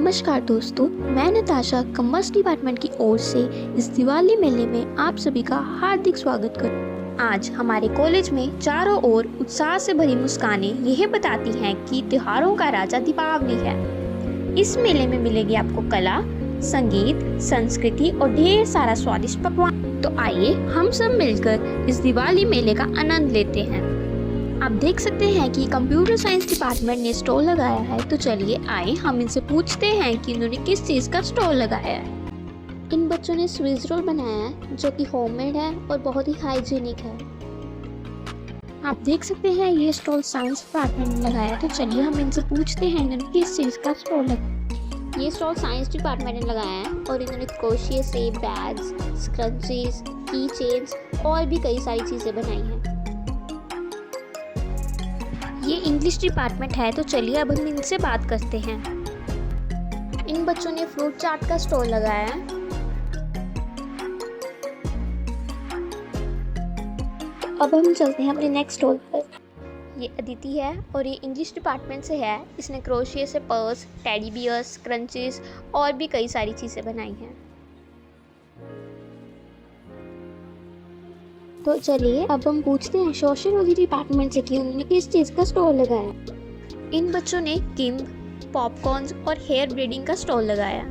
नमस्कार दोस्तों, मैं नताशा कॉमर्स डिपार्टमेंट की ओर से इस दिवाली मेले में आप सभी का हार्दिक स्वागत करती। आज हमारे कॉलेज में चारों ओर उत्साह से भरी मुस्कानें यह बताती हैं कि त्योहारों का राजा दीपावली है। इस मेले में मिलेगी आपको कला, संगीत, संस्कृति और ढेर सारा स्वादिष्ट पकवान। तो आइए हम सब मिलकर इस दिवाली मेले का आनंद लेते हैं। आप देख सकते हैं कि कंप्यूटर साइंस डिपार्टमेंट ने स्टॉल लगाया है, तो चलिए आए हम इनसे पूछते हैं कि उन्होंने किस चीज़ का स्टॉल लगाया है। इन बच्चों ने स्विस रोल बनाया है जो कि होममेड है और बहुत ही हाइजीनिक है। आप देख सकते हैं ये स्टॉल साइंस डिपार्टमेंट ने लगाया है, तो चलिए हम इनसे पूछते हैं इन्होंने किस चीज़ का स्टॉल लगाया। ये स्टॉल साइंस डिपार्टमेंट ने लगाया है और इन्होंने क्रोशिया से बैग्स, स्क्रंचीज, की चेन्स और भी कई सारी चीज़ें बनाई हैं। ये इंग्लिश डिपार्टमेंट है, तो चलिए अब हम इनसे बात करते हैं। इन बच्चों ने फ्रूट चाट का स्टॉल लगाया है। तो अब हम चलते हैं अपने नेक्स्ट स्टॉल पर। ये अदिति है और ये इंग्लिश डिपार्टमेंट से है। इसने क्रोशिया से पर्स, टेडी बियर्स, क्रंचेस और भी कई सारी चीज़ें बनाई हैं। तो चलिए अब हम पूछते हैं सोशियोलॉजी डिपार्टमेंट से कि उन्होंने किस चीज़ का स्टॉल लगाया। इन बच्चों ने किम्ब, पॉपकॉर्न्स और हेयर ब्रीडिंग का स्टॉल लगाया।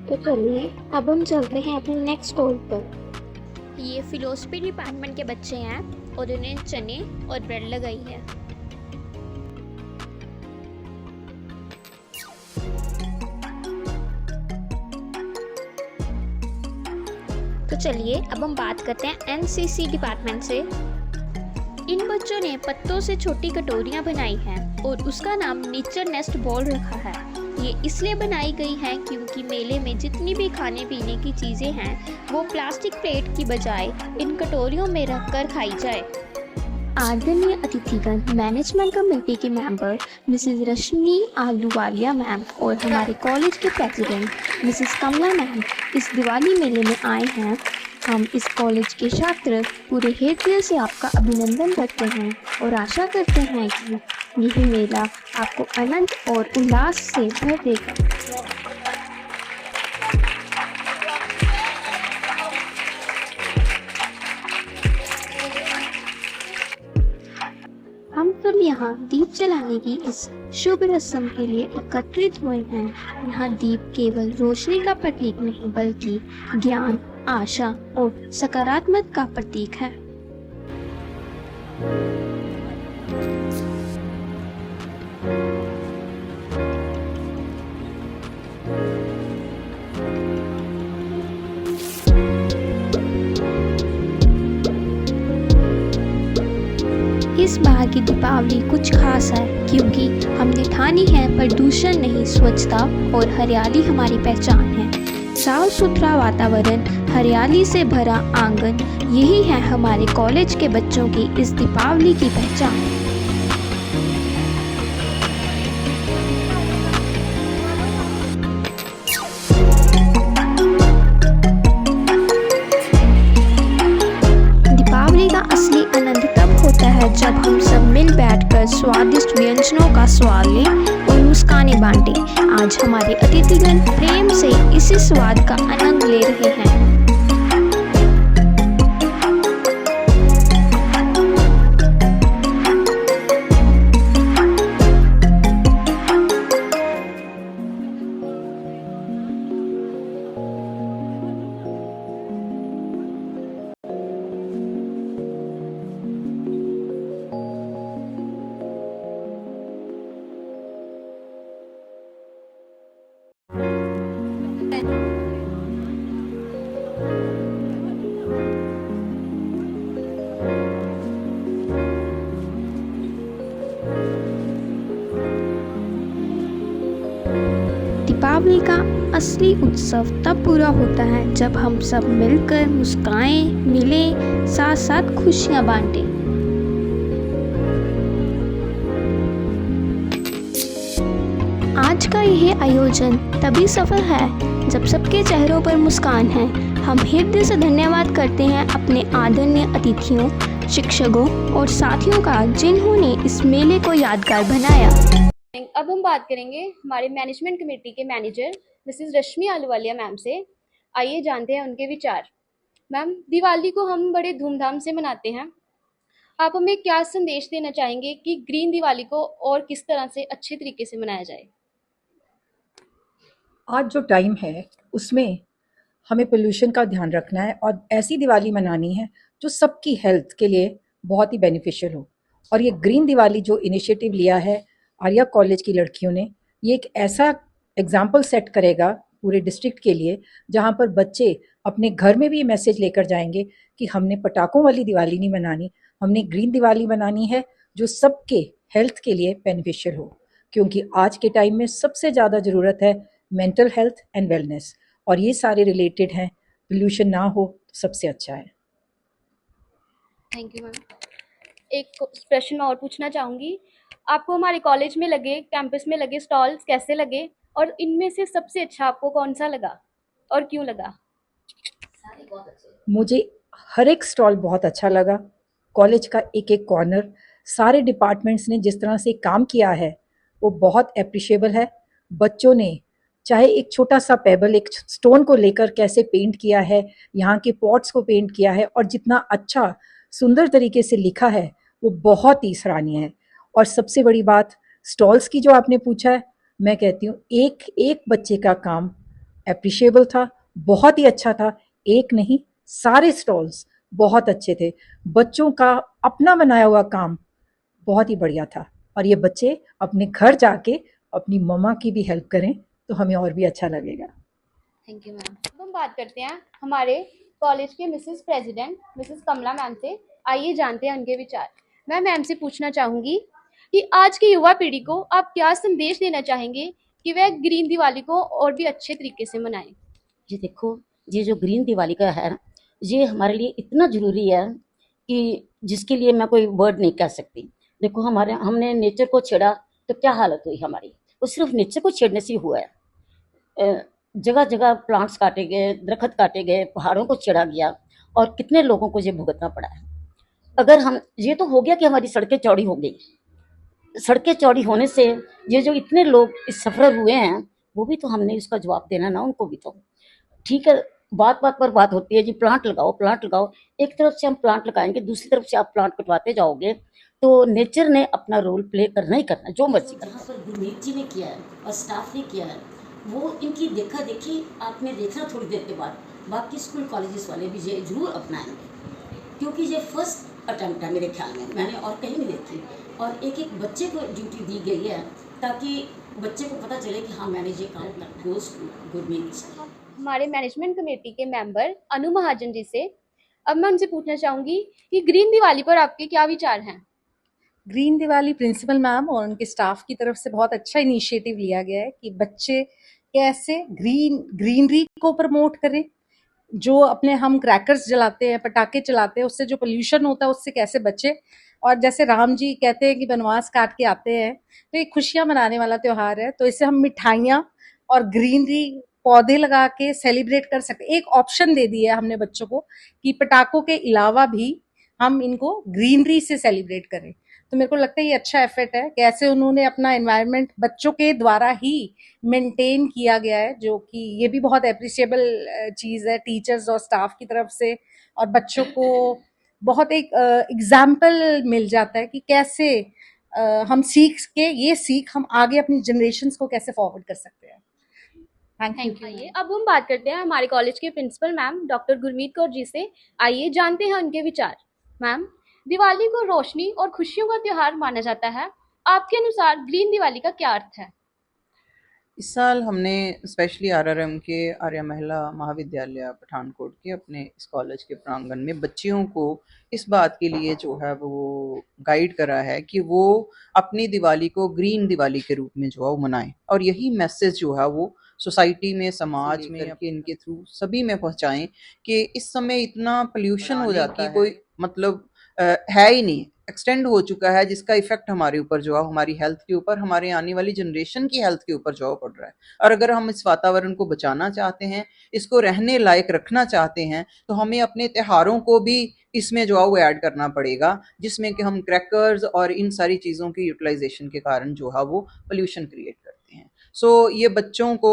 तो चलिए अब हम चलते हैं अपने नेक्स्ट स्टॉल पर। ये फिलोसफी डिपार्टमेंट के बच्चे हैं और उन्हें चने और ब्रेड लगाई है। तो चलिए अब हम बात करते हैं एनसीसी डिपार्टमेंट से। इन बच्चों ने पत्तों से छोटी कटोरियां बनाई हैं और उसका नाम नेचर नेस्ट बॉल रखा है। ये इसलिए बनाई गई है क्योंकि मेले में जितनी भी खाने पीने की चीज़ें हैं वो प्लास्टिक प्लेट की बजाय इन कटोरियों में रखकर खाई जाए। आदरणीय अतिथिगण, मैनेजमेंट कमेटी के मेंबर मिसेस रश्मि आलूवालिया मैम और हमारे कॉलेज के प्रेसिडेंट मिसेस कमला मैम इस दिवाली मेले में आए हैं। हम इस कॉलेज के छात्र पूरे हृदय से आपका अभिनंदन करते हैं और आशा करते हैं कि यह मेला आपको आनंद और उल्लास से भर देगा। हम सब यहाँ दीप जलाने की इस शुभ रस्म के लिए एकत्रित हुए हैं। यहाँ दीप केवल रोशनी का प्रतीक नहीं बल्कि ज्ञान, आशा और सकारात्मक का प्रतीक है। इस बार की दीपावली कुछ खास है क्योंकि हमने ठानी है प्रदूषण नहीं, स्वच्छता और हरियाली हमारी पहचान है। साफ सुथरा वातावरण, हरियाली से भरा आंगन, यही है हमारे कॉलेज के बच्चों की इस दीपावली की पहचान। दीपावली का असली आनंद तब होता है जब हम सब मिल बैठकर स्वादिष्ट व्यंजनों का स्वाद लें और मुस्कानें बांटें। आज हमारे अतिथिगण प्रेम से इसी स्वाद का आनंद ले रहे हैं। दीपावली का असली उत्सव तब पूरा होता है जब हम सब मिलकर मुस्काएं, मिलें, साथ साथ खुशियां बांटें। आज का यह आयोजन तभी सफल है जब सबके चेहरों पर मुस्कान है। हम हृदय से धन्यवाद करते हैं अपने आदरणीय अतिथियों, शिक्षकों और साथियों का जिन्होंने इस मेले को यादगार बनाया। अब हम बात करेंगे हमारे मैनेजमेंट कमेटी के मैनेजर मिसेस रश्मि आलूवालिया मैम से। आइए जानते हैं उनके विचार। मैम, दिवाली को हम बड़े धूमधाम से मनाते हैं। आप हमें क्या संदेश देना चाहेंगे कि ग्रीन दिवाली को और किस तरह से अच्छे तरीके से मनाया जाए? आज जो टाइम है उसमें हमें पोल्यूशन का ध्यान रखना है और ऐसी दिवाली मनानी है जो सबकी हेल्थ के लिए बहुत ही बेनिफिशियल हो। और ये ग्रीन दिवाली जो इनिशिएटिव लिया है आर्या कॉलेज की लड़कियों ने, ये एक ऐसा एग्जाम्पल सेट करेगा पूरे डिस्ट्रिक्ट के लिए, जहाँ पर बच्चे अपने घर में भी ये मैसेज लेकर जाएंगे कि हमने पटाखों वाली दिवाली नहीं मनानी, हमने ग्रीन दिवाली मनानी है जो सबके हेल्थ के लिए बेनिफिशियल हो। क्योंकि आज के टाइम में सबसे ज़्यादा ज़रूरत है मेंटल हेल्थ एंड वेलनेस, और ये सारे रिलेटेड हैं। पोल्यूशन ना हो तो सबसे अच्छा है। Thank you ma'am. एक प्रश्न और पूछना चाहूँगी। आपको हमारे कॉलेज में लगे, कैंपस में लगे स्टॉल्स कैसे लगे और इनमें से सबसे अच्छा आपको कौन सा लगा और क्यों लगा? मुझे हर एक स्टॉल बहुत अच्छा लगा। कॉलेज का एक एक कॉर्नर, सारे डिपार्टमेंट्स ने जिस तरह से काम किया है वो बहुत अप्रिशिएबल है। बच्चों ने चाहे एक छोटा सा पेबल, एक स्टोन को लेकर कैसे पेंट किया है, यहाँ के पॉट्स को पेंट किया है और जितना अच्छा सुंदर तरीके से लिखा है वो बहुत ही सराहनीय है। और सबसे बड़ी बात स्टॉल्स की जो आपने पूछा है, मैं कहती हूँ एक एक बच्चे का काम अप्रिशिएबल था, बहुत ही अच्छा था। एक नहीं, सारे स्टॉल्स बहुत अच्छे थे। बच्चों का अपना बनाया हुआ काम बहुत ही बढ़िया था। और ये बच्चे अपने घर जाके अपनी मम्मा की भी हेल्प करें तो हमें और भी अच्छा लगेगा। Thank you ma'am. अब हम बात करते हैं हमारे कॉलेज के मिसेस प्रेसिडेंट मिसेस कमला मैम से। आइए जानते हैं उनके विचार। मैं मैम से पूछना चाहूँगी कि आज की युवा पीढ़ी को आप क्या संदेश देना चाहेंगे कि वह ग्रीन दिवाली को और भी अच्छे तरीके से मनाएं? जी देखो, ये जो ग्रीन दिवाली का है, ये हमारे लिए इतना ज़रूरी है कि जिसके लिए मैं कोई वर्ड नहीं कह सकती। देखो, हमने नेचर को छेड़ा तो क्या हालत हुई हमारी। वो सिर्फ नेचर को छेड़ने से ही हुआ है। जगह जगह प्लांट्स काटे गए, दरख्त काटे गए, पहाड़ों को छेड़ा गया और कितने लोगों को ये भुगतना पड़ा है। अगर हम ये तो हो गया कि हमारी सड़कें चौड़ी हो गई। सड़कें चौड़ी होने से ये जो इतने लोग इस सफ़र हुए हैं, वो भी तो हमने इसका जवाब देना ना उनको भी तो। ठीक है, बात बात पर बात होती है जी, प्लांट लगाओ प्लांट लगाओ। एक तरफ से हम प्लांट लगाएंगे, दूसरी तरफ से आप प्लांट कटवाते जाओगे तो नेचर ने अपना रोल प्ले करना ही करना, जो मर्जी करना। जहाँ पर गुरमीत जी ने किया है और स्टाफ ने किया है, वो इनकी देखा देखी आपने देखना थोड़ी देर के बाद बाकी स्कूल कॉलेजेस वाले भी ये जरूर अपनाएंगे, क्योंकि ये फर्स्ट अटैम्प्ट है मेरे ख्याल में, मैंने और कहीं नहीं देखी। और एक एक बच्चे को ड्यूटी दी गई है ताकि बच्चे को पता चले कि हाँ मैंने ये काम करना। गुरमीत जी हमारे मैनेजमेंट कमेटी के मेंबर अनु महाजन जी से। अब मैं उनसे पूछना चाहूँगी कि ग्रीन दिवाली पर आपके क्या विचार हैं? ग्रीन दिवाली प्रिंसिपल मैम और उनके स्टाफ की तरफ से बहुत अच्छा इनिशिएटिव लिया गया है कि बच्चे कैसे ग्रीनरी को प्रमोट करें। जो अपने हम क्रैकर्स जलाते हैं, पटाखे चलाते हैं, उससे जो पोल्यूशन होता है उससे कैसे बचे। और जैसे राम जी कहते हैं कि वनवास काट के आते हैं, तो ये खुशियां मनाने वाला त्यौहार है, तो इससे हम मिठाइयाँ और ग्रीनरी पौधे लगा के सेलिब्रेट कर सकते। एक ऑप्शन दे दिया हमने बच्चों को कि पटाखों के अलावा भी हम इनको ग्रीनरी से सेलिब्रेट करें। तो मेरे को लगता है ये अच्छा एफर्ट है, कैसे उन्होंने अपना एनवायरनमेंट बच्चों के द्वारा ही मेंटेन किया गया है, जो कि ये भी बहुत अप्रिशिएबल चीज़ है टीचर्स और स्टाफ की तरफ से। और बच्चों को बहुत एक एग्जाम्पल मिल जाता है कि कैसे हम सीख हम आगे अपनी जनरेशन्स को कैसे फॉरवर्ड कर सकते हैं। Thank you. अब हम बात करते हैं हमारे कॉलेज के principal ma'am doctor Gurmeet Kaur ji से। आइए जानते हैं उनके विचार। मैम, दिवाली को रोशनी और खुशियों का त्योहार माना जाता है। आपके अनुसार ग्रीन दिवाली का क्या अर्थ है? इस साल हमने स्पेशली आरआरएम के आर्या महिला महाविद्यालय पठानकोट के अपने इस कॉलेज के प्रांगण में बच्चियों को इस बात के लिए जो है वो गाइड करा है कि वो अपनी दिवाली को ग्रीन दिवाली के रूप में जो है वो मनाएं, और यही मैसेज जो है वो सोसाइटी में, समाज में, करके इनके थ्रू सभी में पहुंचाएं कि इस समय इतना पोल्यूशन हो जाता है, कोई मतलब है ही नहीं। एक्सटेंड हो चुका है, जिसका इफेक्ट हमारे ऊपर जो है, हमारी हेल्थ के ऊपर, हमारे आने वाली जनरेशन की हेल्थ के ऊपर जो है पड़ रहा है। और अगर हम इस वातावरण को बचाना चाहते हैं, इसको रहने लायक रखना चाहते हैं, तो हमें अपने त्योहारों को भी इसमें जो है वो ऐड करना पड़ेगा, जिसमें कि हम क्रैकर्स और इन सारी चीज़ों की यूटिलाइजेशन के कारण जो है वो पोल्यूशन क्रिएट करते हैं। सो ये बच्चों को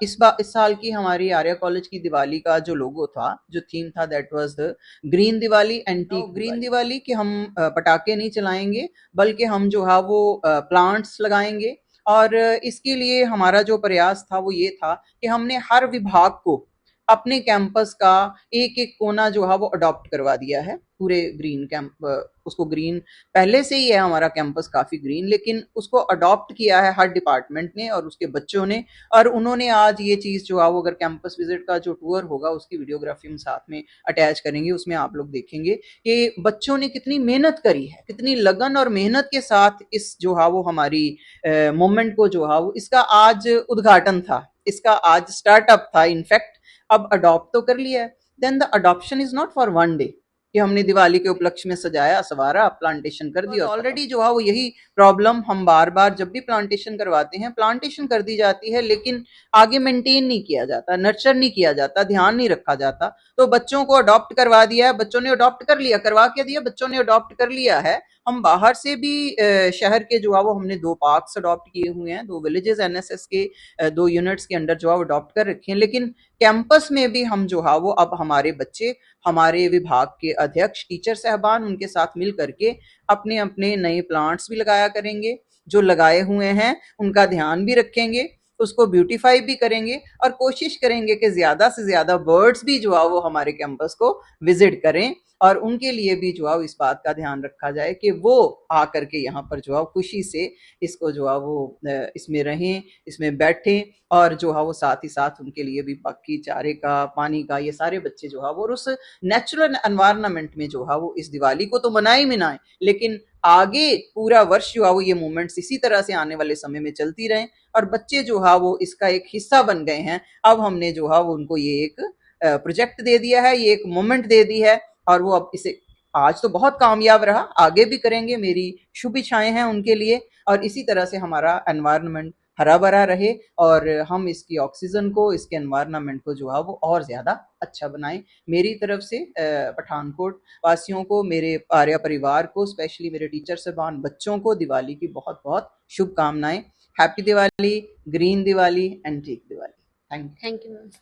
इस साल की हमारी आर्या कॉलेज की दिवाली का जो लोगो था, जो थीम था, that was the green Diwali, anti green Diwali, कि हम पटाखे नहीं चलाएंगे, बल्कि हम जो है वो प्लांट्स लगाएंगे। और इसके लिए हमारा जो प्रयास था वो ये था कि हमने हर विभाग को अपने कैंपस का एक एक कोना जो है वो अडॉप्ट करवा दिया है, पूरे ग्रीन कैंप उसको ग्रीन, पहले से ही है हमारा कैंपस काफ़ी ग्रीन, लेकिन उसको अडॉप्ट किया है हर डिपार्टमेंट ने और उसके बच्चों ने। और उन्होंने आज ये चीज़ जो है वो, अगर कैंपस विजिट का जो टूर होगा उसकी वीडियोग्राफी हम साथ में अटैच करेंगे, उसमें आप लोग देखेंगे कि बच्चों ने कितनी मेहनत करी है, कितनी लगन और मेहनत के साथ इस जो है वो हमारी मोमेंट को जो है वो, इसका आज उद्घाटन था, इसका आज स्टार्टअप था इनफैक्ट। अब अडॉप्ट तो कर लिया है, then the adoption is not for one day कि हमने दिवाली के उपलक्ष्य में सजाया, सवारा, प्लांटेशन कर दिया। ऑलरेडी जो है वो यही प्रॉब्लम हम बार बार जब भी प्लांटेशन करवाते हैं, प्लांटेशन कर दी जाती है लेकिन आगे मेंटेन नहीं किया जाता, नर्चर नहीं किया जाता, ध्यान नहीं रखा जाता। तो बच्चों को अडॉप्ट करवा दिया है, बच्चों ने अडॉप्ट कर लिया, करवा के दिया, बच्चों ने अडॉप्ट कर लिया है। हम बाहर से भी शहर के जो है वो हमने 2 पार्क्स अडॉप्ट किए हुए हैं, 2 विलेजेस एनएसएस के 2 यूनिट्स के अंडर जो है वो अडॉप्ट कर रखे हैं। लेकिन कैंपस में भी हम जो है वो अब हमारे बच्चे, हमारे विभाग के अध्यक्ष, टीचर साहबान, उनके साथ मिल करके अपने अपने नए प्लांट्स भी लगाया करेंगे, जो लगाए हुए हैं उनका ध्यान भी रखेंगे, उसको ब्यूटीफाई भी करेंगे और कोशिश करेंगे कि ज़्यादा से ज़्यादा बर्ड्स भी जो है वो हमारे कैंपस को विजिट करें और उनके लिए भी जो है इस बात का ध्यान रखा जाए कि वो आकर के यहाँ पर जो है खुशी से इसको जो है वो इसमें रहें, इसमें बैठें और जो है वो साथ ही साथ उनके लिए भी बाकी चारे का, पानी का, ये सारे बच्चे जो है वो उस नेचुरल एनवायरनमेंट में जो है वो इस दिवाली को तो मनाएं, लेकिन आगे पूरा वर्ष जो है वो ये मूवमेंट्स इसी तरह से आने वाले समय में चलती रहें और बच्चे जो है वो इसका एक हिस्सा बन गए हैं। अब हमने जो है वो उनको ये एक प्रोजेक्ट दे दिया है, ये एक मोमेंट दे दी है और वो अब इसे आज तो बहुत कामयाब रहा, आगे भी करेंगे, मेरी शुभ इच्छाएं हैं उनके लिए। और इसी तरह से हमारा एनवायरनमेंट हरा भरा रहे और हम इसकी ऑक्सीजन को, इसके एनवायरनमेंट को जो है वो और ज़्यादा अच्छा बनाएं। मेरी तरफ से पठानकोट वासियों को, मेरे आर्या परिवार को, स्पेशली मेरे टीचर साहबान, बच्चों को दिवाली की बहुत बहुत शुभकामनाएं। Happy Diwali, green Diwali, antique Diwali. Thank you. Thank you ma'am.